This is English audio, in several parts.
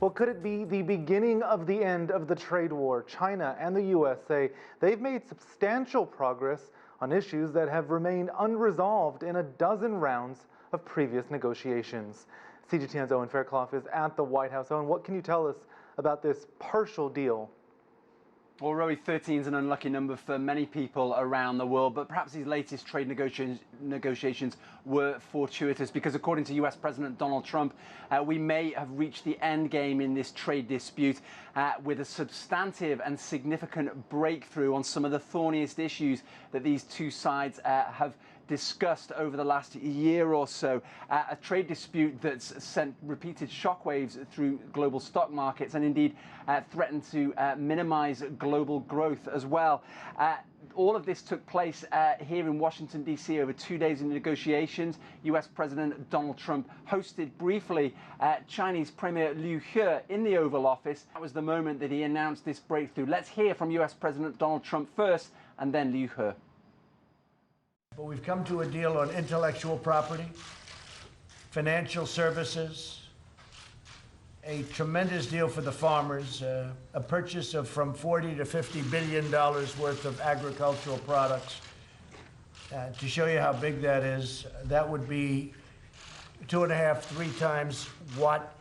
Well, could it be the beginning of the end of the trade war? China and the U.S. say they've made substantial progress on issues that have remained unresolved in a dozen rounds of previous negotiations. CGTN's Owen Fairclough is at the White House. Owen, what can you tell us about this partial deal? Well, Rowie, 13 is an unlucky number for many people around the world, but perhaps these latest trade negotiations were fortuitous because, according to US President Donald Trump, we may have reached the end game in this trade dispute with a substantive and significant breakthrough on some of the thorniest issues that these two sides have discussed over the last year or so. A trade dispute that's sent repeated shockwaves through global stock markets and indeed threatened to minimize global growth as well. All of this took place here in Washington, D.C. over 2 days of negotiations. U.S. President Donald Trump hosted briefly Chinese Premier Liu He in the Oval Office. That was the moment that he announced this breakthrough. Let's hear from U.S. President Donald Trump first and then Liu He. But we've come to a deal on intellectual property, financial services, a tremendous deal for the farmers, a purchase of from $40 to $50 billion worth of agricultural products. To show you how big that is, that would be 2.5, 3 times what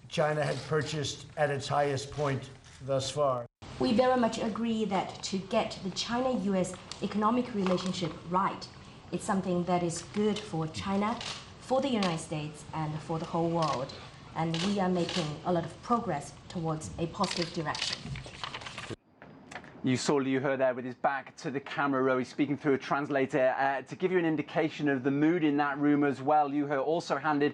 China had purchased at its highest point thus far. We very much agree that to get the China-US economic relationship right, it's something that is good for China, for the United States, and for the whole world. And we are making a lot of progress towards a positive direction. You saw Liu He there with his back to the camera, Rowie, speaking through a translator to give you an indication of the mood in that room as well. Liu He also handed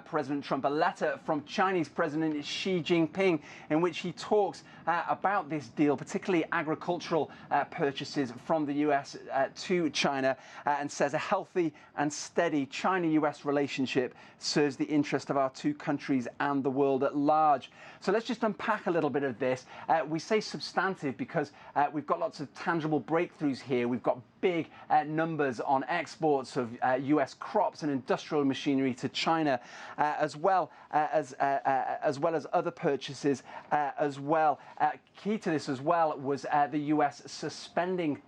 President Trump a letter from Chinese President Xi Jinping in which he talks about this deal, particularly agricultural purchases from the US to China, and says a healthy and steady China-US relationship serves the interest of our two countries and the world at large. So let's just unpack a little bit of this. We say substantive because we've got lots of tangible breakthroughs here. We've got big numbers on exports of US crops and industrial machinery to China, as well as other purchases as well. Key to this as well was the US suspending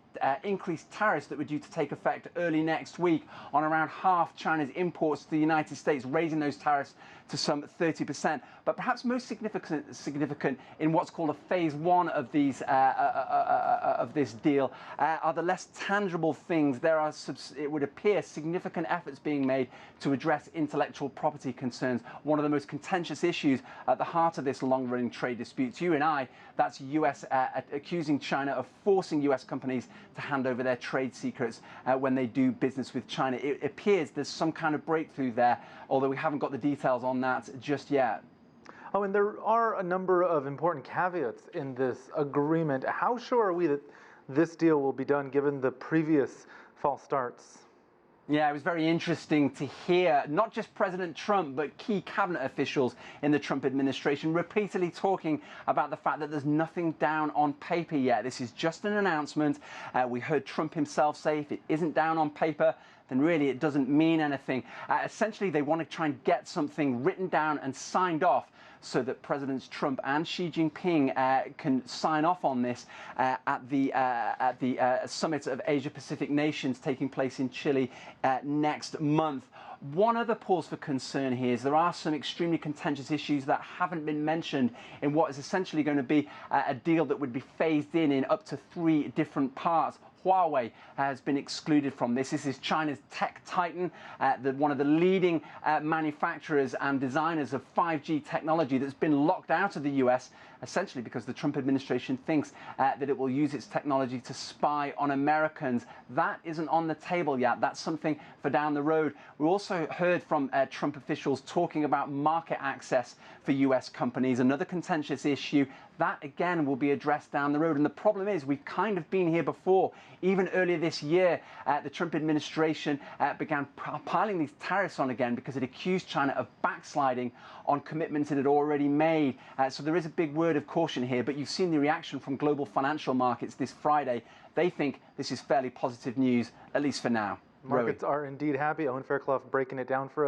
increased tariffs that were due to take effect early next week on around half China's imports to the United States, raising those tariffs to some 30%. But perhaps most significant in what's called a phase one of these of this deal are the less tangible things. There are, it would appear, significant efforts being made to address intellectual property concerns, one of the most contentious issues at the heart of this long-running trade dispute. You and I, that's US accusing China of forcing US companies to hand over their trade secrets when they do business with China. It appears there's some kind of breakthrough there, although we haven't got the details on that just yet. Oh, and there are a number of important caveats in this agreement. How sure are we that this deal will be done given the previous false starts? Yeah, it was very interesting to hear not just President Trump, but key cabinet officials in the Trump administration repeatedly talking about the fact that there's nothing down on paper yet. This is just an announcement. We heard Trump himself say if it isn't down on paper, then really it doesn't mean anything. Essentially, they want to try and get something written down and signed off so that Presidents Trump and Xi Jinping can sign off on this at the Summit of Asia-Pacific Nations taking place in Chile next month. One other pause for concern here is there are some extremely contentious issues that haven't been mentioned in what is essentially going to be a deal that would be phased in up to 3 different parts. Huawei has been excluded from this. This is China's tech titan, one of the leading manufacturers and designers of 5G technology that's been locked out of the US, essentially because the Trump administration thinks that it will use its technology to spy on Americans. That isn't on the table yet. That's something for down the road. We also heard from Trump officials talking about market access for US companies, another contentious issue. That, again, will be addressed down the road. And the problem is we've kind of been here before. Even earlier this year, the Trump administration began piling these tariffs on again because it accused China of backsliding on commitments it had already made. So there is a big word of caution here, but you've seen the reaction from global financial markets this Friday. They think this is fairly positive news, at least for now. Markets are indeed happy. Owen Fairclough breaking it down for us.